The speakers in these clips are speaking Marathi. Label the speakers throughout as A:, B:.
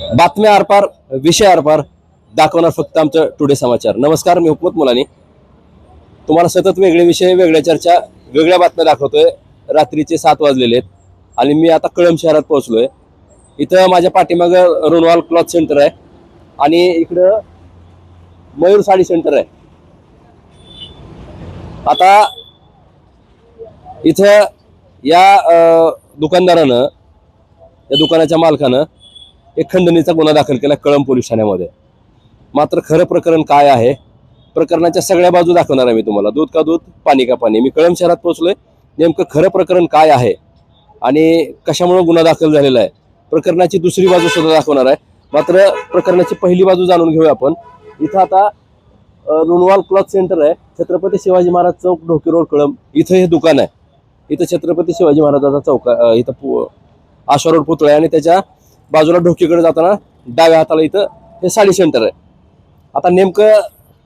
A: बातम्या आरपार, विषय आरपार दाखवणार फक्त आमचं टुडे समाचार. नमस्कार, मी हुकमत मुलानी. तुम्हाला सतत वेगळे विषय, वेगळ्या चर्चा, वेगळ्या बातम्या दाखवतोय. रात्रीचे 7 वाजलेले आहेत आणि मी आता कळंब शहरात पोहोचलोय. इथं माझ्या पाठीमागं रोनवाल क्लॉथ सेंटर आहे आणि इकडं मयूर साडी सेंटर आहे. आता इथं या दुकानदारानं, या दुकानाच्या मालकानं एक खंडणीचा गुन्हा दाखल केला कळंब पोलीस ठाण्यामध्ये. मात्र खरं प्रकरण काय आहे, प्रकरणाच्या सगळ्या बाजू दाखवणार आहे मी तुम्हाला. दूध का दूध, पाणी का पाणी. मी कळंब शहरात पोहोचलोय. नेमकं खरं प्रकरण काय आहे आणि कशामुळे गुन्हा दाखल झालेला आहे, प्रकरणाची दुसरी बाजू सुद्धा दाखवणार आहे. मात्र प्रकरणाची पहिली बाजू जाणून घेऊया आपण. इथं आता रोनवाल क्लॉथ सेंटर आहे, छत्रपती शिवाजी महाराज चौक, ढोकी रोड, कळंब. इथं हे दुकान आहे. इथं छत्रपती शिवाजी महाराजाचा चौक, इथं आशा रोड पुतळा आहे आणि त्याच्या बाजूला ढोकीकडे जाताना डाव्या हाताला इथं हे साडी सेंटर आहे. आता नेमकं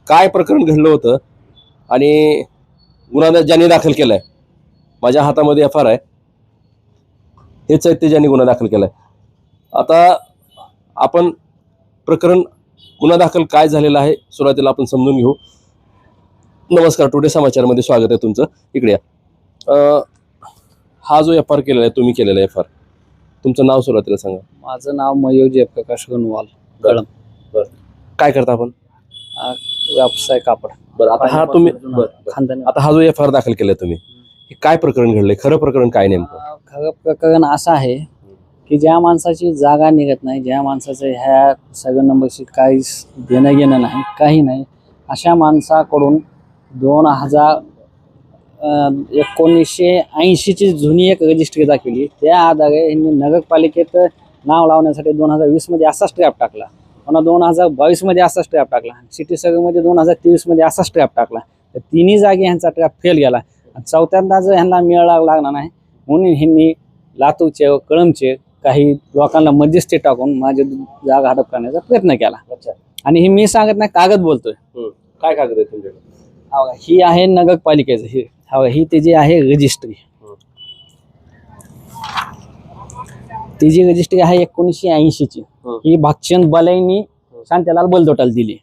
A: काय प्रकरण घडलं होतं आणि गुन्हा ज्यांनी दाखल केलाय, माझ्या हातामध्ये FR आहे, हेच आहेत ते ज्यांनी गुन्हा दाखल केलाय. आता आपण प्रकरण, गुन्हा दाखल काय झालेला आहे, सुरुवातीला आपण समजून घेऊ. नमस्कार, टुडे समाचारमध्ये स्वागत आहे तुमचं. इकडे या. हा जो FR केलेला आहे, तुम्ही केलेला आहे FR, तुमचं नाव सुरुवातीला सांगा.
B: माझं नाव मयूर जयप्रकाश गुणवाल, कळंब.
A: बरं, काय करता आपण?
B: व्यवसाय कापड.
A: बरं, आता हा तुम्ही,
B: खानदानी.
A: आता हा जो FR दाखल केलाय तुम्ही, हे काय प्रकरण घडलंय, खरं प्रकरण काय नेमकं?
B: खरं प्रकरण असं आहे की ज्या माणसाची जागा निघत नाही, ज्या माणसाचं ह्या सगळ्या नंबरशी काहीच देणं घेणं नाही, काही नाही, अशा माणसाकडून 1980ची जुनी एक रजिस्ट्री दाखवली. त्या आधारे यांनी नगरपालिकेत नाव लावण्यासाठी 2020 मध्ये असाच ट्रॅप टाकला, पुन्हा 2022 मध्ये असाच ट्रॅप टाकला, सिटी सर्वेमध्ये 2023 मध्ये असाच ट्रॅप टाकला. तर तिन्ही जागी ह्यांचा ट्रॅप फेल गेला. चौथ्यांदा जर ह्यांना मेळ लागला नाही म्हणून ह्यांनी लातूरचे व कळंबचे काही लोकांना मध्यस्थी टाकून माझी जागा हडप करण्याचा प्रयत्न केला. आणि हे मी सांगत नाही, कागद बोलतोय.
A: काय कागद आहे तुमच्याकडे?
B: ही आहे नगरपालिकेचं, ही त्याची आहे रजिस्ट्री. ती जी रजिस्ट्री आहे 1980ची, ही भागचंद बलाईनी शांतीलाल बलदोटाला दिली.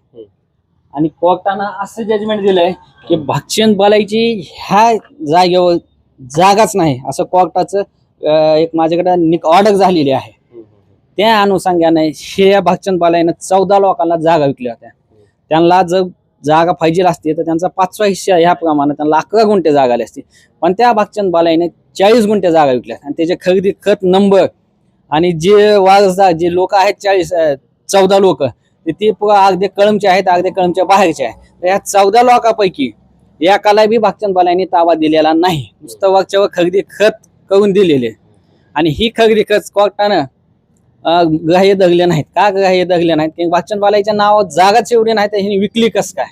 B: आणि कोर्टानं असं जजमेंट दिलंय की भागचंद बलाईची ह्या जागेवर जागाच नाही, असं कोर्टाचं एक माझ्याकडे ऑर्डर झालेली आहे. त्या अनुषंगाने हे भागचंद बलाईनं 14 लोकांना जागा विकल्या होत्या. त्यांना जर जागा पाहिजे असते तर त्यांचा 5वा हिस्सा ह्याप्रमाणे त्यांना 11 गुंठे जागा आली असती. पण त्या भागचंद बालाईने 40 गुंठे जागा विकल्या आणि त्याचे खरेदी खत नंबर आणि जे वारसदार जे लोक आहेत 14 लोक, ते अगदी कळंबचे आहेत, अगदी कळंबच्या बाहेरचे आहेत. तर या 14 लोकांपैकी एकाला बी भागचंद बालाईने ताबा दिलेला नाही, नुसतं वरच्यावर खरेदी खत करून दिलेले. आणि ही खरेदी खत कोर्टानं ग्राह्य धरले नाहीत. का ग्राह्य धरले नाहीत? की भागचंद बालाईच्या नावावर जागाच एवढी नाही तर हिने विकली कस काय.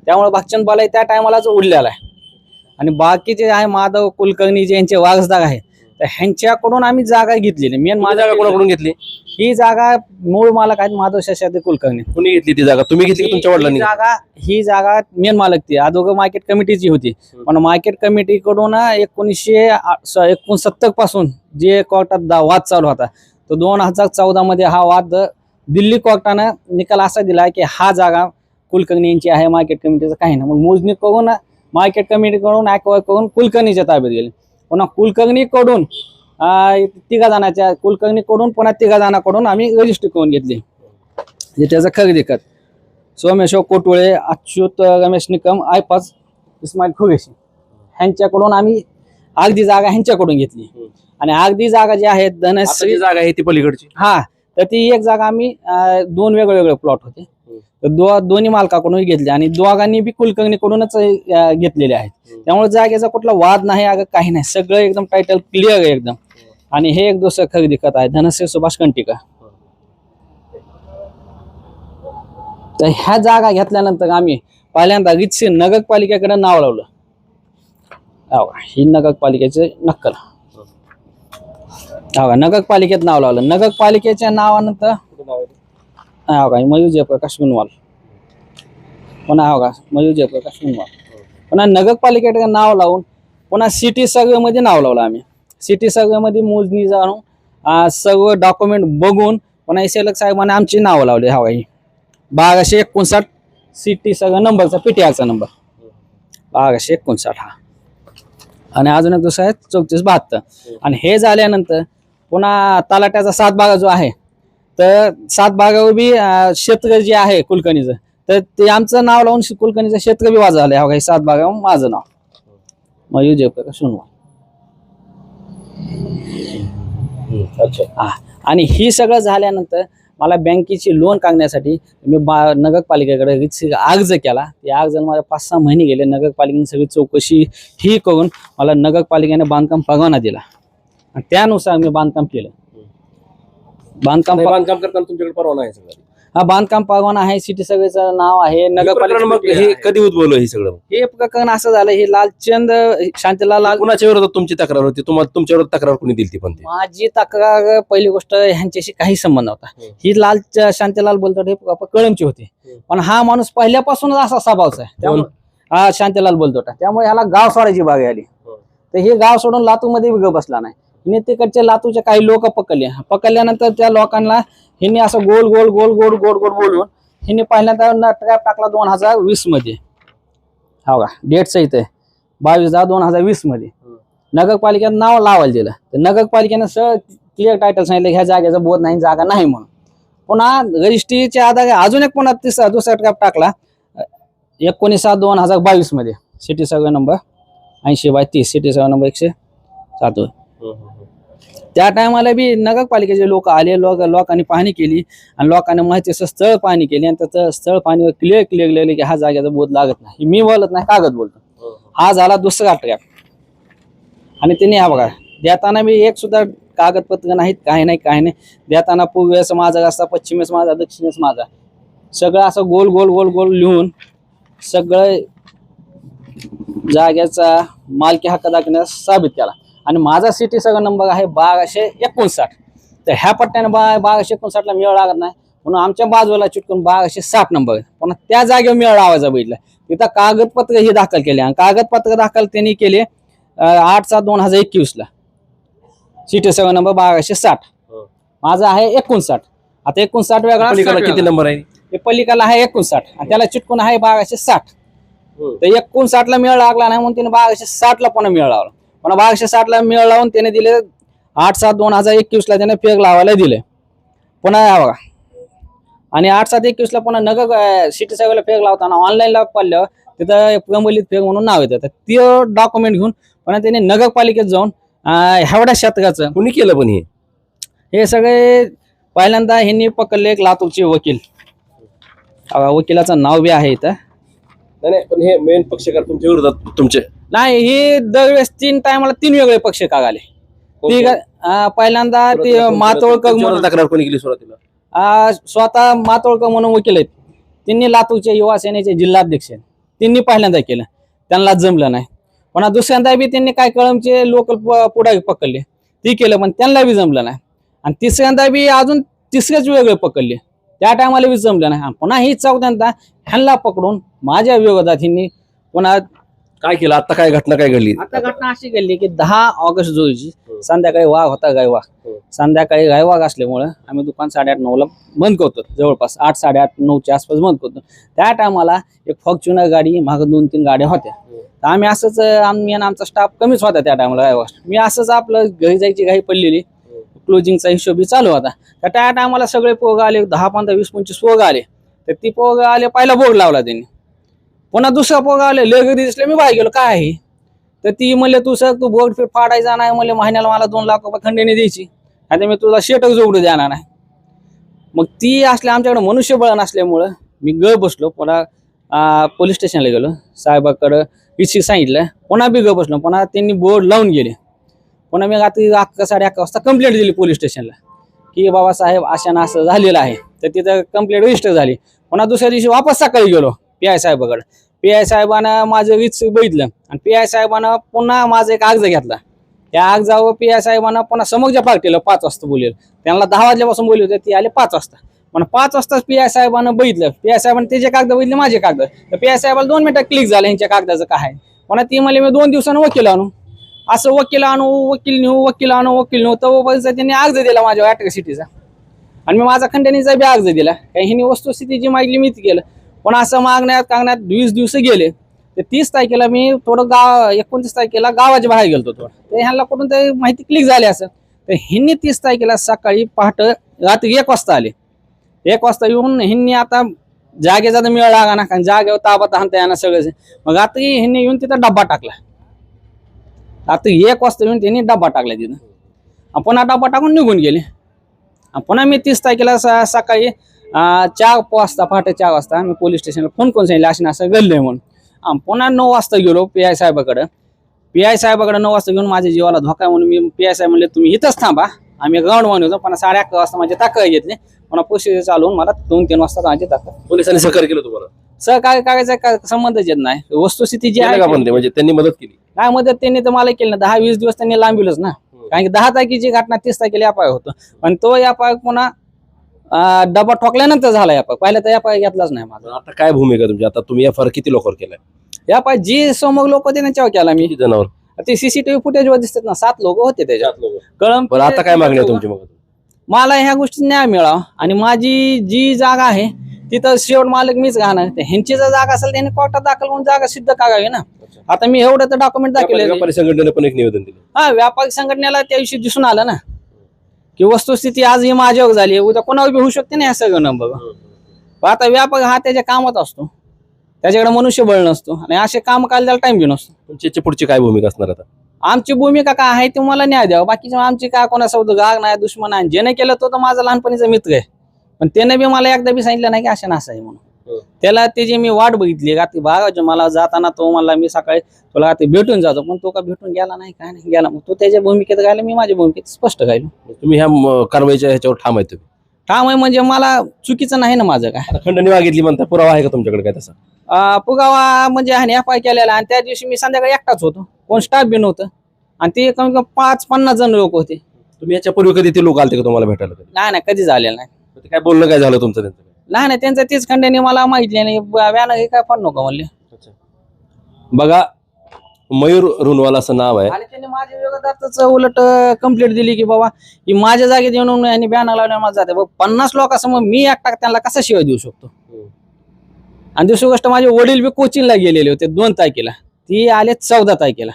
B: त्यामुळे भागचंद बालाई त्या टायमालाच उडलेला आहे. आणि बाकीचे आहे माधव कुलकर्णी जे यांचे वारसदार आहेत, तर ह्यांच्याकडून आम्ही जागा घेतलेली. मेन
A: माझ्या जागा कोणाकडून घेतली?
B: ही जागा मूळ मालक आहेत माधव शशाद्री कुलकर्णी.
A: कुणी घेतली ती जागा? तुम्ही घेतली? तुमच्या वडिलांनी?
B: ही जागा मेन मालक ती अगोदर मार्केट कमिटीची होती, पण मार्केट कमिटीकडून 1969 पासून जे कोर्टात वाद चालू होता, तो 2014 मध्ये हा वाद दिल्ली कोर्टानं निकाल असा दिला की हा जागा कुलकर्णी यांची आहे, मार्केट कमिटीचं काही नाही. मग मोजणी करून मार्केट कमिटीकडून ॲक्वायर करून कुलकर्णीच्या ताब्यात गेले. पुन्हा कुलकर्णीकडून पुन्हा 3 जणांकडून आम्ही रजिस्ट्री करून घेतली. जे त्याचं खरेदी खत सोमेश्वर कोटवळे, अच्युत रमेश निकम, I5 इस्माईल खुरेशी ह्यांच्याकडून आम्ही अर्धी जागा ह्यांच्याकडून घेतली. आणि अर्धी जागा जी आहे धनश्री
A: जागा आहे ती पलीकडची,
B: तर ती एक जागा आम्ही 2 वेगवेगळे प्लॉट होते, तर दोन्ही मालकाकडून घेतले आणि दोघांनी बी कुलकर्णीकडूनच घेतलेले आहेत. त्यामुळे जागेचा कुठला वाद नाही, अगं काही नाही, सगळं एकदम टायटल क्लिअर आहे एकदम. आणि हे एक दुसरं खरेदी खत आहे धनश्री सुभाष कंटिका. तर ह्या जागा घेतल्यानंतर आम्ही पहिल्यांदा रितसर नगरपालिकेकडे नाव लावलं. ही नगरपालिकेचे नक्कल, नगरपालिकेत नाव लावलं. नगरपालिकेच्या नावानंतर मयूर जयप्रकाश गुणवाल, पुन्हा मयूर जयप्रकाश गुणवाल. पुन्हा नगरपालिकेकडे नाव लावून पुन्हा सिटी सर्वेमध्ये नाव लावलं आम्ही. सिटी सर्वेमध्ये मोजणी जाणून सर्व डॉक्युमेंट बघून पुन्हा सलग साहेबांनी आमची नावं लावली हवाई 1259 सिटी सगळं नंबरचा पीटीआरचा नंबर 1259 हा. आणि अजून एक दुसरा आहे 3472. आणि हे झाल्यानंतर पुन्हा तलाट्याचा 7 बागा जो आहे तर 7 बागावर बी क्षेत्र जे आहे कुलकर्णीचं तर ते आमचं नाव लावून कुलकर्णीचं क्षेत्र बी वाजवलं आहे 7 बागावर माझं नाव मयूर जयप्रकाश सोनवणे.
A: अच्छा.
B: हा. आणि ही सगळं झाल्यानंतर मला बँकेची लोन काढण्यासाठी मी नगरपालिकेकडे अर्ज केला. त्या अर्जाला मला 5-6 महिने गेले. नगरपालिकेने सगळी चौकशी ही करून मला नगरपालिकेने बांधकाम परवाना दिला आणि त्यानुसार मी बांधकाम केलं. बांधकाम
A: करताना तुमच्याकडे परवाना आहे सगळं?
B: हा, बांधकाम परवाना आहे. सिटी सगळ्याचं नाव आहे.
A: मग
B: नगरपालिका
A: हे कधी उद्भवलं हे सगळं?
B: हे प्रकरण असं झालं. हे लालचंद शांतीलाल
A: कुणाच्या विरोधात तुमची तक्रार होती? तुमच्या विरोधात तक्रार कोणी दिली पण ती?
B: माझी तक्रार पहिली गोष्ट ह्यांच्याशी काही संबंध नव्हता. ही शांतीलाल बोलतो हे कळमची होती. पण हा माणूस पहिल्यापासूनच असा स्वभावचा आहे. त्यामुळे हा शांतीलाल बोलतो त्यामुळे ह्याला गाव सोडायची बाग आली. तर हे गाव सोडून लातूरमध्ये ग बसला नाही. हिने तिकडचे लातूरचे काही लोक पकडल्यानंतर त्या लोकांना हिने असं गोल गोल गोल गोल गोल गोल बोलून हिने पहिल्यांदा ट्रॅप टाकला 2020 मध्ये. हा का डेटचं इथे 22/10/2020 मध्ये नगरपालिकेत नाव लावायला दिलं. तर नगरपालिकेनं सगळं क्लिअर टायटल सांगितलं ह्या जागेचा बोध नाही, जागा नाही म्हणून. पुन्हा रजिस्ट्रीच्या आधारे अजून एक पुन्हा दुसरा ट्रॅप टाकला 19/7/2022 मध्ये. City survey number 80/30 city survey number 107. त्या टायमाला बी नगरपालिकेचे लोक आले. लोकांनी पाहणी केली आणि लोकांनी माहितीचं स्थळ पाहणी केली आणि त्याचं स्थळ पाहणीवर क्लिअर लिहिले की हा जागेचा बोध लागत नाही. मी बोलत नाही, कागद बोलतो. हा झाला दुसरा ट्रॅप. आणि त्यांनी हा बघा देताना बी एक सुद्धा कागदपत्र नाहीत, काही नाही. देताना पूर्वेस माझा रस्ता, पश्चिमेस माझा, दक्षिणेस माझा, सगळं असं गोल गोल गोल गोल लिहून सगळं जागेचा मालकी हक्क दाखवण्यास साबित केला. आणि माझा सिटी सगळा नंबर आहे 1259. तर ह्या पट्ट्याने 1259 मेळ लागत नाही म्हणून आमच्या बाजूला चिटकून 1260 नंबर आहे. पण त्या जागेवर मेळ लावायचा बघितला. तिथं कागदपत्र हे दाखल केले आणि कागदपत्र दाखल त्यांनी केले 8/7/2021 सिटी सगळा नंबर 1260. माझा आहे 59. आता 59 वेगळा
A: किती नंबर आहे?
B: हे पलीकडला आहे 59 आणि त्याला चिटकून आहे 1260. तर 59 मेळ लागला नाही म्हणून तिने 1260 पुन्हा मेळ लावला. पण 1260 मेळ लावून त्याने दिले 8/7/2021 त्याने फेक लावायला दिले. पुन्हा बघा आणि 8/7/21 पुन्हा नगर सिटी सर्वेला फेक लावताना ऑनलाईनला पडल्यावर तिथं प्रबलित फेक म्हणून नाव येतं. तर ते डॉक्युमेंट घेऊन पुन्हा त्याने नगरपालिकेत जाऊन एवढ्या क्षेत्राचं
A: कोणी केलं पण
B: हे सगळे पहिल्यांदा ह्यांनी पकडले एक लातूरचे वकील. वकिलाचं नाव बी आहे इथं.
A: नाही पण हे मेन पक्षकार तुमच्या विरोधात तुमचे
B: नाही. हे दरवेळेस 3 टायमाला 3 वेगळे पक्ष कागाले. पहिल्यांदा ते मातोळकर म्हणून
A: तक्रार कोणी केली सुरुवातीला?
B: स्वतः मातोळकर म्हणून वकील आहेत. त्यांनी लातूरचे युवा सेनेचे जिल्हाध्यक्ष आहेत. त्यांनी पहिल्यांदा केलं, त्यांना जमलं नाही. पण दुसऱ्यांदा बी त्यांनी काय कळमचे लोकल पुढारी पकडले, ती केलं पण त्यांना बी जमलं नाही. आणि तिसऱ्यांदा बी अजून तिसरेच वेगळे पकडले, त्या टायमाला बी जमलं नाही. पुन्हा ही चौथ्यांदा ह्यांना पकडून माझ्या विरोधात ह्यांनी पुन्हा
A: काय केलं? आता काय घटना काय घडली?
B: आता घटना अशी घडली की 10 ऑगस्ट रोजी संध्याकाळी वाघ होता, गायवाघ. संध्याकाळी गायवाघ असल्यामुळं आम्ही दुकान 8:30-9ला बंद करतो. जवळपास 8, 8:30, 9च्या आसपास बंद करतो. त्या टायमाला एक फॉर्च्युनर गाडी मागं 2-3 गाड्या होत्या. तर आम्ही असंच आम्ही आणि आमचा स्टाफ कमीच होता त्या टायमाला. गायवाघ मी असंच आपलं घरी जायची घाई पडलेली, क्लोजिंगचा हिशोबी चालू होता. तर त्या टायमाला सगळे पोग आले, 10, 15, 20, 25 पोग आले. तर ती पोग आले, पहिला बोर्ड लावला त्यांनी. पुन्हा दुसरा पोग आले, लगेच दिसले. मी बाहेर गेलो, काय आहे? तर ती म्हणले तू बोर्ड फीट फाडायचा नाही म्हणले, महिन्याला मला 2 लाख रुपये खंडणी द्यायची, आता मी तुझा शेटक जोडू देणार नाही. मग ती असल्या आमच्याकडे मनुष्यबळ नसल्यामुळं मी बसलो. पुन्हा पोलीस स्टेशनला गेलो, साहेबाकडं इच्छिक सांगितलं. पुन्हा बी बसलो. पुन्हा त्यांनी बोर्ड लावून गेले. पुन्हा मी रात्री 11, 11:30 वाजता कंप्लेंट दिली पोलीस स्टेशनला की बाबा साहेब अशानं असं झालेलं आहे. तर तिथं कंप्लेंट रजिस्टर झाली. पुन्हा दुसऱ्या दिवशी वापस सकाळी गेलो PI साहेबाकडे. PI साहेबांना माझं रीच बघितलं आणि PI साहेबांना पुन्हा माझा एक अर्ज घेतला. त्या अर्जावर PI साहेबांना पुन्हा समोरच्या पार्टीला 5 वाजता बोलले. त्यांना 10 वाजल्यापासून बोलले होते, ती आले 5 वाजता. पण 5 वाजताच PI साहेबांना बघितलं. PI साहेबांनी त्याचे कागद बघितले, माझे कागद. तर PI साहेबाला 2 मिनिटात क्लिक झालं यांच्या कागदाचं काय. पुन्हा ती म्हणले मी 2 दिवसानं वकील आणू. असं वकील आणू, वकील नेऊ, वकील आणू, वकील नेऊ. तर त्यांनी अर्ज दिला माझ्या अॅट्रॉसिटीचा. आणि मी माझा खंडणीचा बी अर्ज दिला. काही हिने वस्तुस्थिती जी मागली मी ती केलं. पण असं मागण्यात 20 दिवस गेले. ते 30 तारखेला मी थोडं 29 तारखेला गावाच्या बाहेर गेलतो थोडं. तर ह्यांना कुठून तरी माहिती क्लिक झाली असं. तर हिंनी 30 तारखेला सकाळी पहाटे रात्री 1 वाजता आले. 1 वाजता येऊन हिंनी आता जागेचा तर मेळ लागा ना, कारण जागेवर ताबा हाणता येणार सगळं. मग रात्री हिंनी येऊन तिथं डब्बा टाकला. रात्री 1 वाजता येऊन त्यांनी डब्बा टाकला तिथं. आणि पुन्हा डब्बा टाकून निघून गेले. आणि पुन्हा मी 30 तारखेला सकाळी 4 वाजता पहाटे 4 वाजता मी पोलीस स्टेशनला फोन करून सांगितलं असं असं घडलंय म्हणून. पुन्हा 9 वाजता गेलो PI साहेबाकडं. PI साहेबाकडे 9 वाजता घेऊन माझ्या जीवाला धोका म्हणून मी PI साहेब म्हणले तुम्ही इथंच थांबा, आम्ही ग्राउंड वन होतो. पण 11:30 वाजता माझी ताकद घेतली. पुन्हा प्रोसिजर चालवून मला 2-3 वाजता माझी ताकद.
A: पोलिसांनी सहकार्य केलं तुम्हाला?
B: सहकार्य करायचा काय संबंधच येत नाही. वस्तुस्थिती जी आहे
A: म्हणजे त्यांनी मदत केली?
B: काय मदत त्यांनी तर मला केली ना. 10-20 दिवस त्यांनी लांबविलंच ना. कारण की 10 तारखेची घटना 30 तारखेला यापाय होतं. पण तो यापाय पुन्हा डबा ठोकल्यानंतर झाला यापाय. पहिला तर यापाय घेतलाच नाही माझा.
A: आता काय भूमिका तुमची? आता तुम्ही FIR किती लोकांवर केलाय?
B: यापाय जी समोर लोक होते त्यांच्यावर केला मी.
A: जनावर
B: ते CCTV फुटेज वर दिसतात ना, 7 लोक होते त्याच्यात. कळम.
A: पण आता काय मागणी आहे तुमची मग?
B: मला ह्या गोष्टी न्याय मिळावा. आणि माझी जी जागा आहे तिथं शेवट मालक मीच राहणार. ह्यांची जर जागा असेल त्यांनी कोर्टात दाखल करून जागा सिद्ध करावी ना. आता मी एवढं तर डॉक्युमेंट दाखवले.
A: व्यापारी संघटनेने पण एक निवेदन दिलं.
B: व्यापारी संघटनेला त्या दिवशी दिसून आलं ना की वस्तुस्थिती आज ही माझ्यावर झाली, उद्या कोणावर बी होऊ शकते ना. हे सगळं बघा. आता व्यापारी हा त्याच्या कामात असतो, त्याच्याकडे मनुष्यबळ नसतो आणि असे काम करायला त्याला टाइम बी नसतो.
A: तुमची पुढची काय भूमिका असणार आता?
B: आमची भूमिका काय आहे ते मला न्याय द्यावा. बाकीच्या आमची काय कोणासोबत गाग नाही, दुश्मन आहे. ज्याने केलं तो तर माझा लहानपणीचा मित्र आहे. पण त्याने बी मला एकदा बी सांगितलं नाही की असं नसं आहे म्हणून. त्याला त्याची मी वाट बघितली. रात्री 12 मला जाताना तो मला मी सकाळी तुला रात्री भेटून जातो, पण तो का भेटून गेला नाही, काय नाही गेला. मग तो त्याच्या भूमिकेत राहिला, मी माझ्या भूमिकेत स्पष्ट राहिलो.
A: तुम्ही ह्या कारवाईच्या ह्याच्यावर ठाम आहे तुम्ही?
B: ठाम आहे म्हणजे मला चुकीचं नाही ना माझं काय.
A: खंडणी मागितली म्हणता, पुरावा आहे का तुमच्याकडे काय तसा?
B: पुगावा म्हणजे आहे FIR केलेला. आणि त्या दिवशी मी संध्याकाळी एकटाच होतो, कोण स्टाफ बी नव्हतं. आणि ते कमी कमी 5-50 जण लोक होते.
A: तुम्ही याच्यापूर्वी कधी ते लोक आलते का तुम्हाला भेटायला?
B: नाही कधी झालेलं नाही.
A: काय बोलणं काय झालं तुमचं त्यांचं?
B: नाही त्यांचं तेच खंडणी मला माहिती नाही. व्यानं हे काय पण नको म्हणले.
A: बघा, मयूर रुनवाल असं नाव आहे.
B: आणि त्यांनी माझ्या विरोधातच उलट कंप्लेंट दिली की बाबा ही माझ्या जागेत येऊन यांनी बॅनर लावल्या माझा जाते. 50 लोकांसमोर मी एकटा त्यांना कसा शिवाय देऊ शकतो? आणि दुसरी गोष्ट, माझे वडील बी कोचिंगला गेलेले होते 2 तारखेला, ती आले 14 तारखेला.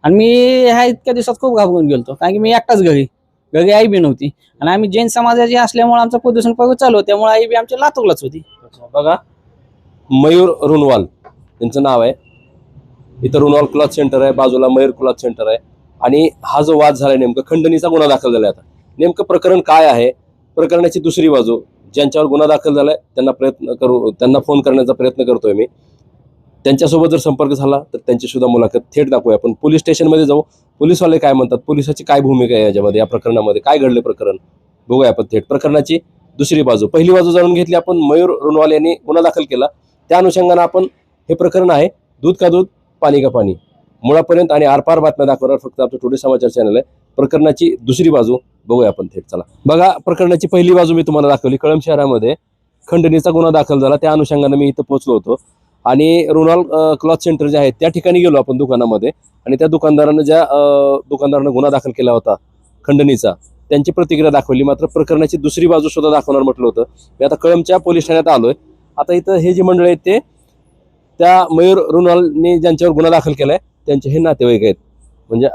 B: आणि मी ह्या इतक्या दिवसात खूप घाबरून गेलतो, कारण की मी एकटाच घरी आई बी नव्हती. आणि आम्ही जैन समाजाची असल्यामुळे आमचं प्रदूषण पर्व चालू होतं, त्यामुळे आई बी आमची लातूरलाच होती.
A: बघा, मयूर रुनवाल यांचं नाव आहे. इथं रुनवाल क्लॉथ सेंटर आहे, बाजूला मयूर क्लॉथ सेंटर आहे. आणि हा जो वाद झालाय, नेमकं खंडणीचा गुन्हा दाखल झालाय. आता नेमकं प्रकरण काय आहे, प्रकरणाची दुसरी बाजू, ज्यांच्यावर गुन्हा दाखल झालाय त्यांना फोन करण्याचा प्रयत्न करतोय मी. त्यांच्यासोबत जर संपर्क झाला तर त्यांची सुद्धा मुलाखत थेट दाखवूया. आपण पोलीस स्टेशनमध्ये जाऊ, पोलीसवाले काय म्हणतात, पोलिसाची काय भूमिका आहे याच्यामध्ये, या प्रकरणामध्ये काय घडले प्रकरण बघूया आपण थेट. प्रकरणाची दुसरी बाजू, पहिली बाजू जाणून घेतली आपण. मयूर रुनवाल यांनी गुन्हा दाखल केला, त्या अनुषंगानं आपण हे प्रकरण आहे दूध का दूध पाणी का पाणी मुळापर्यंत आणि आरपार बातम्या दाखवणार फक्त आपलं टुडे समाचार चॅनल आहे. प्रकरणाची दुसरी बाजू बघूया आपण थेट. चला बघा, प्रकरणाची पहिली बाजू मी तुम्हाला दाखवली. कळंब शहरामध्ये खंडणीचा गुन्हा दाखल झाला, त्या अनुषंगाने मी इथं पोहोचलो होतो. आणि रुनवाल क्लॉथ सेंटर जे आहे त्या ठिकाणी गेलो आपण दुकानामध्ये. आणि त्या दुकानदारानं गुन्हा दाखल केला होता खंडणीचा, त्यांची प्रतिक्रिया दाखवली. मात्र प्रकरणाची दुसरी बाजू सुद्धा दाखवणार म्हटलं होतं. मी आता कळंबच्या पोलीस ठाण्यात आलोय. आता इथं हे जे मंडळ आहेत ते त्या मयूर रुनवालने ज्यांच्यावर गुन्हा दाखल केलाय त्यांचे हे नातेवाईक आहेत. म्हणजे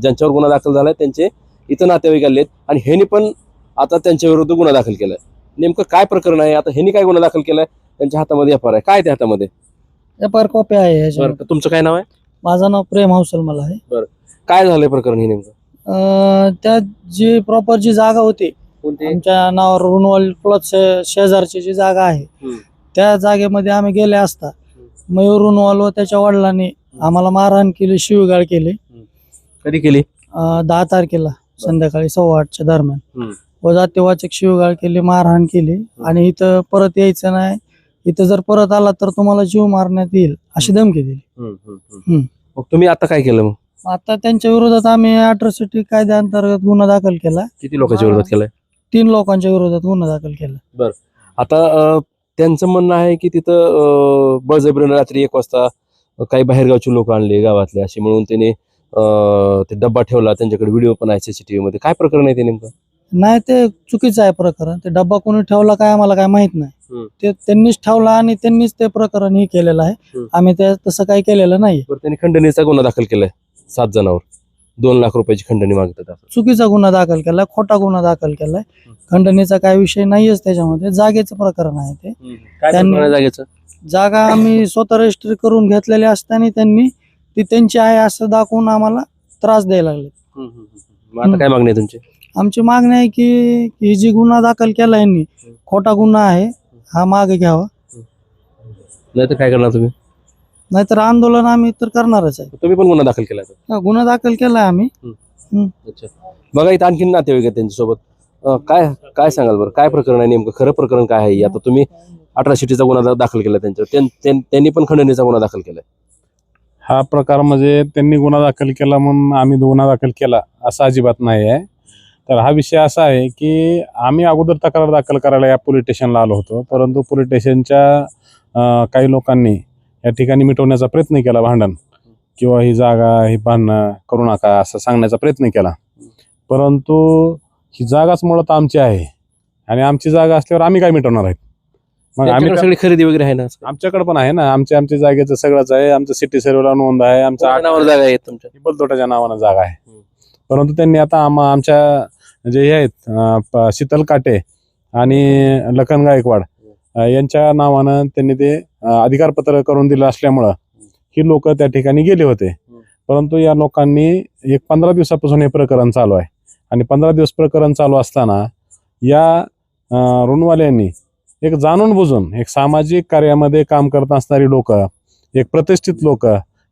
A: ज्यांच्यावर गुन्हा दाखल झालाय त्यांचे इथं नातेवाईक आले आहेत. आणि ह्यांनी पण आता त्यांच्या विरुद्ध गुन्हा दाखल केलाय. नेमकं काय प्रकरण आहे, आता ह्यांनी काय गुन्हा दाखल केलाय, त्यांच्या हातामध्ये FIR आहे, काय त्या हातामध्ये
C: FIR कॉपी आहे याच्यावर.
A: तुमचं काय नाव आहे?
C: माझं नाव प्रेम हौसल मला आहे.
A: बरं, काय झालंय प्रकरण हे नेमकं?
C: त्या जी प्रॉपर जी जागा होती आमच्या नावावर रुनवाल क्लॉथ शेजारची जी जागा आहे त्या जागेमध्ये आम्ही गेले असता मयूर रुनवाल व त्याच्या वडिलांनी आम्हाला मारहाण केली, शिवीगाळ केली.
A: कधी केली?
C: 10 तारखेला संध्याकाळी 8:15च्या दरम्यान व जातीवाचक शिवीगाळ केली, मारहाण केली. आणि इथं परत यायचं नाही, इथं जर परत आला तर तुम्हाला जीव मारण्यात येईल अशी धमकी दिली.
A: मग तुम्ही आता काय केलं? मग
C: आता त्यांच्या विरोधात आम्ही अॅट्रॉसिटी कायद्याअंतर्गत गुन्हा दाखल केला.
A: किती लोकांच्या विरोधात केलाय?
C: 3 लोकांच्या विरोधात गुन्हा दाखल केला.
A: बरं, आता त्यांचं म्हणणं आहे की तिथं बळजबरीनं रात्री 1 वाजता काही बाहेरगावचे लोक आणले गावातले असे म्हणून त्याने ते डब्बा ठेवला. त्यांच्याकडे व्हिडिओ पण आहे CCTV मध्ये. काय प्रकरण आहे ते नेमकं?
C: नाही ते चुकीचं आहे प्रकरण. ते डब्बा कोणी ठेवला काय आम्हाला काय माहित नाही. ते त्यांनीच ठेवला आणि त्यांनीच ते प्रकरण हे केलेलं आहे. आम्ही ते तसं काही केलेलं नाही.
A: त्यांनी खंडणीचा गुन्हा दाखल केलाय 7 जणांवर 2 लाख रुपयाची खंडणी मागतात.
C: चुकीचा गुन्हा दाखल केलाय, खोटा गुन्हा दाखल केलाय. खंडणीचा काय विषय नाहीच त्याच्यामध्ये. जागेचं प्रकरण आहे ते.
A: काय प्रकरण आहे जागेचं?
C: जागा आम्ही स्वतः रजिस्ट्री करून घेतलेली असताना त्यांनी ती त्यांची आहे असं दाखवून आम्हाला त्रास द्यायला लागले.
A: मग आता काय मागणी आहे तुमची?
C: आमची मागणी आहे की ही जी गुन्हा दाखल केला यांनी खोटा गुन्हा आहे हा मागे घ्यावा.
A: नाही तर काय करणार तुम्ही?
C: नाहीतर आंदोलन आम्ही तर करणारच आहे.
A: तुम्ही पण गुन्हा दाखल केला?
C: गुन्हा दाखल केलाय आम्ही.
A: अच्छा. बघा इथं आणखीन नातेवाईक आहेत त्यांच्यासोबत. काय काय सांगाल बरं, काय प्रकरण आहे नेमकं? खरं प्रकरण काय आहे? आता तुम्ही अट्रॉसिटीचा गुन्हा दाखल केला त्यांच्यावर, त्यांनी पण खंडणीचा गुन्हा दाखल केलाय.
D: हा प्रकार म्हणजे त्यांनी गुन्हा दाखल केला म्हणून आम्ही गुन्हा दाखल केला असं अजिबात नाही आहे. तर हा विषय असा आहे की आम्ही अगोदर तक्रार दाखल करायला या पोलीस स्टेशनला आलो होतो, परंतु पोलीस स्टेशनच्या काही लोकांनी या ठिकाणी मिटवण्याचा प्रयत्न केला भांडण, किंवा ही जागा ही भांडणं करू नका असं सांगण्याचा प्रयत्न केला. परंतु ही जागाच मुळात आमची आहे आणि आमची जागा असल्यावर आम्ही काय मिटवणार आहेत? मग आम्ही
A: सगळी खरेदी वगैरे आहे ना?
D: आमच्याकडे पण आहे ना, आमच्या जागेचं सगळंच आहे. आमचं सिटी सर्वेला नोंद आहे. आमच्या
A: नावावर जागा आहे तुमच्या?
D: बलतोटाच्या नावानं जागा आहे. परंतु त्यांनी आता आमच्या जे हे आहेत शीतल काटे आणि लखन गायकवाड यांच्या नावानं त्यांनी ते अधिकारपत्र करून दिलं असल्यामुळं ही लोक त्या ठिकाणी गेले होते. परंतु या लोकांनी एक 15 दिवसापासून हे प्रकरण चालू आहे आणि 15 दिवस प्रकरण चालू असताना या ऋणवाल्यांनी एक जाणून बुजून एक सामाजिक कार्यामध्ये काम करत असणारी लोक, एक प्रतिष्ठित लोक,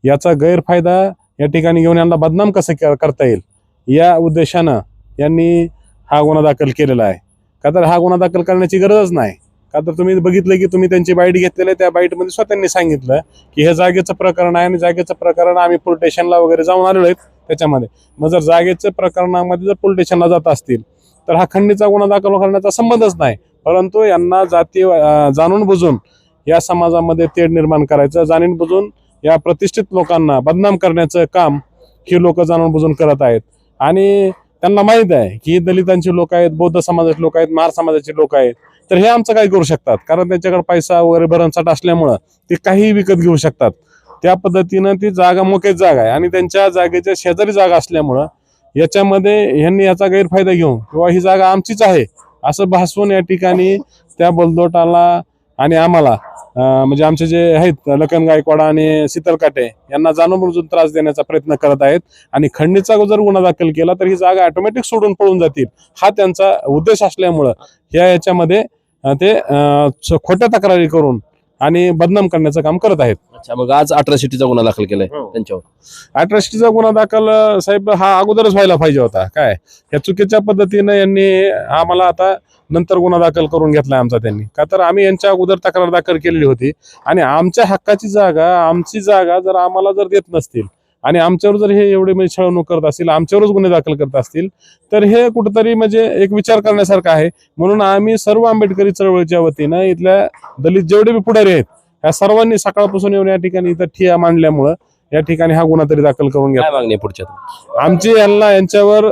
D: याचा गैरफायदा या ठिकाणी घेऊन यांना बदनाम कसं करता येईल या उद्देशानं यांनी हा गुन्हा दाखल केलेला आहे. का तर हा गुन्हा दाखल करण्याची गरजच नाही. का तर तुम्ही बघितलं की तुम्ही त्यांची बाईट घेतलेली आहे, त्या बाईटमध्ये स्वतः त्यांनी सांगितलं की हे जागेचं प्रकरण आहे आणि जागेचं प्रकरण आम्ही पोलीस स्टेशनला वगैरे जाऊन आलेलो आहेत त्याच्यामध्ये. मग जर जागेच्या प्रकरणामध्ये जर पोलीस स्टेशनला जात असतील तर हा खंडणीचा गुन्हा दाखल करण्याचा संबंधच नाही. परंतु यांना जाणून बुजून या समाजामध्ये तेढ निर्माण करायचं, जाणून बुजून या प्रतिष्ठित लोकांना बदनाम करण्याचं काम ही लोक जाणून बुजून करत आहेत. आणि त्यांना माहीत आहे की दलितांची लोक आहेत, बौद्ध समाजाचे लोक आहेत, महार समाजाचे लोक आहेत, तर हे आमचं काय करू शकतात, कारण त्यांच्याकडे पैसा वगैरे भरमसाठ असल्यामुळं ते काहीही विकत घेऊ शकतात. त्या पद्धतीनं ती जागा मोकेच जागा आहे आणि त्यांच्या जागेच्या शेजारी जागा असल्यामुळं याच्यामध्ये यांनी याचा गैरफायदा घेऊन किंवा ही जागा आमचीच आहे असं भासवून या ठिकाणी त्या बलदोटाला आणि आम्हाला म्हणजे आमचे जे आहेत लखन गायकवाड आणि शीतल काटे यांना जाणून बुजून त्रास देण्याचा प्रयत्न करत आहेत. आणि खंडणीचा जर गुन्हा दाखल केला तर ही जागा ऑटोमॅटिक सोडून पळून जातील हा त्यांचा उद्देश असल्यामुळं याच्यामध्ये ते खोट्या तक्रारी करून आणि बदनाम करण्याचं काम करत आहेत.
A: अच्छा, मग आज अट्रॉसिटीचा गुन्हा दाखल केलाय त्यांच्यावर?
D: अट्रॉसिटीचा गुन्हा दाखल साहेब हा अगोदरच व्हायला पाहिजे होता. काय या चुकीच्या पद्धतीनं यांनी आम्हाला आता नंतर गुन्हा दाखल करून घेतलाय आमचा त्यांनी. का तर आम्ही यांच्या अगोदर तक्रार दाखल केलेली होती आणि आमच्या हक्काची जागा, आमची जागा जर आम्हाला जर देत नसतील आणि आमच्यावर जर हे एवढे म्हणजे छळवणूक करत असतील, आमच्यावरच गुन्हे दाखल करत असतील तर हे कुठेतरी म्हणजे एक विचार करण्यासारखं आहे. म्हणून आम्ही सर्व आंबेडकरी चळवळीच्या वतीनं इथल्या दलित जेवढे बी पुढारी आहेत या सर्वांनी सकाळपासून येऊन या ठिकाणी इथं ठिया मांडल्यामुळं या ठिकाणी हा गुन्हा तरी दाखल करून घ्या.
A: काय मागणी आहे पुढच्या?
D: आमची यांच्यावर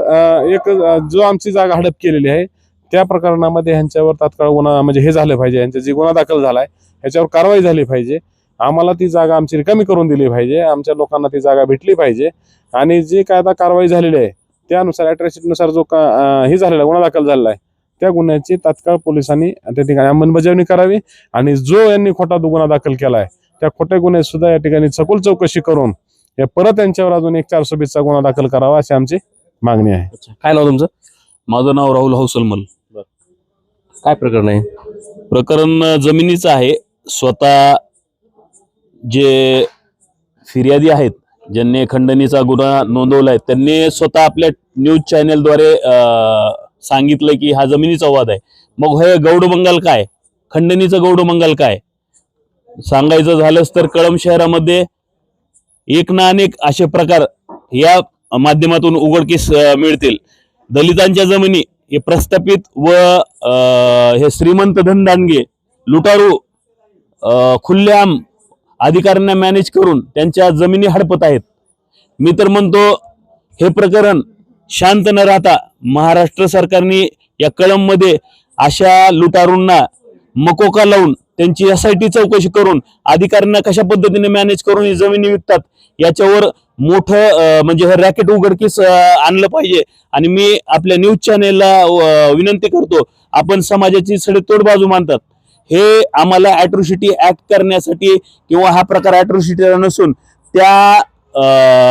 D: एक जो आमची जागा हडप केलेली आहे त्या प्रकरणामध्ये ह्यांच्यावर तात्काळ गुन्हा म्हणजे हे झालं पाहिजे, यांचा जे गुन्हा दाखल झालाय ह्याच्यावर कारवाई झाली पाहिजे. आम्हाला ती जागा आमची रिकामी करून दिली पाहिजे, आमच्या लोकांना ती जागा भेटली पाहिजे आणि जी कायदा कारवाई झालेली आहे त्यानुसार अट्रॉसिटीनुसार जो हे झालेला गुन्हा दाखल झालेला आहे त्या गुन्ह्याची तात्काळ पोलिसांनी त्या ठिकाणी अंमलबजावणी करावी आणि जो यांनी खोटा गुन्हा दाखल केलाय त्या खोट्या गुन्ह्यात सुद्धा या ठिकाणी सखोल चौकशी करून परत यांच्यावर अजून एक 420चा गुन्हा दाखल करावा अशी आमची मागणी आहे.
A: काय नाव तुमचं?
E: माझं नाव राहुल हौसलमल.
A: काय प्रकरण आहे?
E: प्रकरण जमिनीचं आहे. स्वतः जे फिर्यादी आहेत ज्यांनी खंडणीचा गुन्हा नोंदवलाय त्यांनी स्वतः आपल्या न्यूज चॅनेलद्वारे सांगितलं की हा जमिनीचा वाद आहे. मग हे गौडबंगाल काय, खंडणीचं गौडबंगाल काय? सांगायचं झालंच तर कळंब शहरामध्ये एक ना अनेक असे प्रकार या माध्यमातून उघडकीस मिळतील. दलितांच्या जमिनी हे प्रस्थापित व हे श्रीमंत धनदांडगे लुटारू खुल्लेआम अधिकाऱ्यांना मॅनेज करून त्यांच्या जमिनी हडपत आहेत. मी तर म्हणतो हे प्रकरण शांत न राहता महाराष्ट्र सरकारने या कळंबमध्ये अशा लुटारूंना मकोका लावून त्यांची SIT चौकशी करून अधिकाऱ्यांना कशा पद्धतीने मॅनेज करून ही जमिनी विकतात याच्यावर मोठं म्हणजे हे रॅकेट उघडकीस आणलं पाहिजे. आणि मी आपल्या न्यूज चॅनेलला विनंती करतो, आपण समाजाची सडेतोड बाजू मानतात, हे आम्हाला अॅट्रॉसिटी ऍक्ट करण्यासाठी किंवा हा प्रकार अॅट्रॉसिटीचा नसून त्या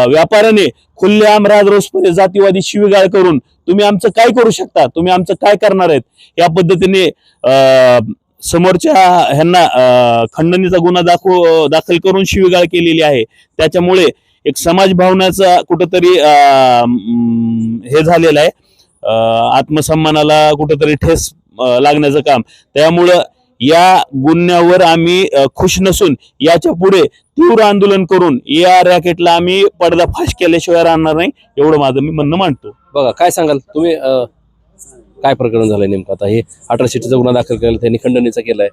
E: व्यापाऱ्याने खुल्लेआम राजरोसपणे जातीवादी शिवीगाळ करून तुम्ही आमचं काय करू शकता, तुम्ही आमचं काय करणार आहेत या पद्धतीने समोरच्या ह्यांना खंडणीचा गुन्हा दाखल करून शिवीगाळ केलेली आहे. त्याच्यामुळे एक समाज भावनाचा कुठंतरी हे झालेलं आहे, आत्मसन्मानाला कुठंतरी ठेस लागण्याचं काम. त्यामुळं या गुन्ह्यावर आम्ही खुश नसून याच्या पुढे तीव्र आंदोलन करून या रॅकेटला आम्ही पर्दाफाश केल्याशिवाय राहणार नाही, एवढं माझं मी म्हणणं मांडतो.
A: बघा काय सांगाल तुम्ही, काय प्रकरण झालंय नेमकं? आता हे अॅट्रॉसिटीचा गुन्हा दाखल केला, त्यांनी खंडणीचा केलाय.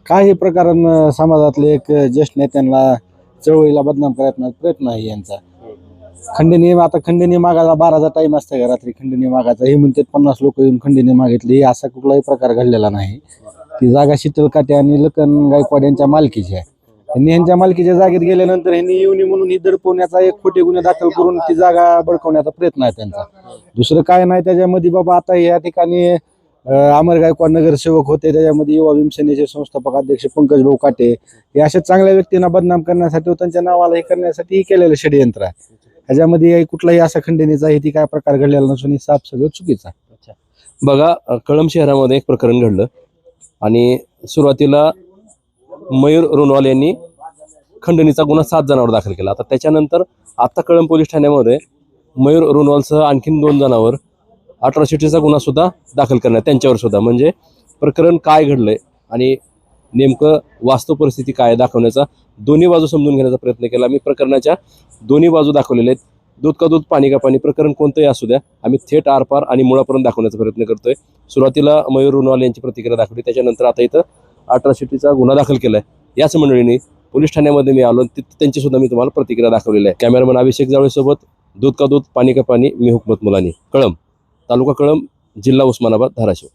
F: काय हे प्रकरण समाजातले एक ज्येष्ठ नेत्यांना चळवळीला बदनाम करण्याचा प्रयत्न आहे यांचा. खंडणी मागायला 12चा टाइम असतं का रात्री खंडणी मागायचा, हे म्हणतात 50 लोक येऊन खंडणी मागितली, असा कुठलाही प्रकार घडलेला नाही. ती जागा शीतल काटे आणि लखन गायकवाड यांच्या मालकीची आहे. त्यांनी यांच्या मालकीच्या जागेत गेल्यानंतर यांनी येऊन म्हणून ही दडपवण्याचा एक खोटे गुन्हे दाखल करून ती जागा बळकवण्याचा प्रयत्न आहे त्यांचा. दुसरं काय नाही त्याच्यामध्ये. बाबा आता या ठिकाणी अमर गायकवाड नगरसेवक होते, त्याच्यामध्ये युवा भीमसेनेचे संस्थापक अध्यक्ष पंकज भाऊ काटे, हे अशा चांगल्या व्यक्तींना बदनाम करण्यासाठी व त्यांच्या नावाला हे करण्यासाठी हे केलेलं षडयंत्र आहे. ह्याच्यामध्ये कुठलाही असा खंडणीचा आहे ती काय प्रकार घडलेला नसून साफ सगळं चुकीचं आहे.
A: बघा कळंब शहरामध्ये एक प्रकरण घडलं आणि सुरुवातीला मयूर रुनवाल यांनी खंडणीचा गुन्हा 7 जणांवर दाखल केला. आता त्याच्यानंतर आता कळंब पोलीस ठाण्यामध्ये मयूर रुनवालसह आणखीन 2 जणांवर अॅट्रॉसिटीचा गुन्हा सुद्धा दाखल करण्यात त्यांच्यावर सुद्धा. म्हणजे प्रकरण काय घडलंय आणि नेमकं वास्तव परिस्थिती काय दाखवण्याचा, दोन्ही बाजू समजून घेण्याचा प्रयत्न केला. मी प्रकरणाच्या दोन्ही बाजू दाखवलेल्या आहेत. दूध का दूध पाणी का पाणी प्रकरण कोणतंही असू द्या, आम्ही थेट आरपार आणि मुळापर्यंत दाखवण्याचा प्रयत्न करतोय. सुरुवातीला मयूर रुनवाल यांची प्रतिक्रिया दाखवली, त्याच्यानंतर आता इथं अॅट्रॉसिटीचा गुन्हा दाखल केलाय. याच मंडळींनी पोलीस ठाण्यामध्ये मी आलो, त्यांची सुद्धा मी तुम्हाला प्रतिक्रिया दाखवलेली आहे. कॅमेरामन अभिषेक जावळेसोबत दूध का दूध पाणी का पाणी, मी हुकमत मुलानी, कळंब, तालुका कळंब, जिल्हा उस्मानाबाद, धाराशिव.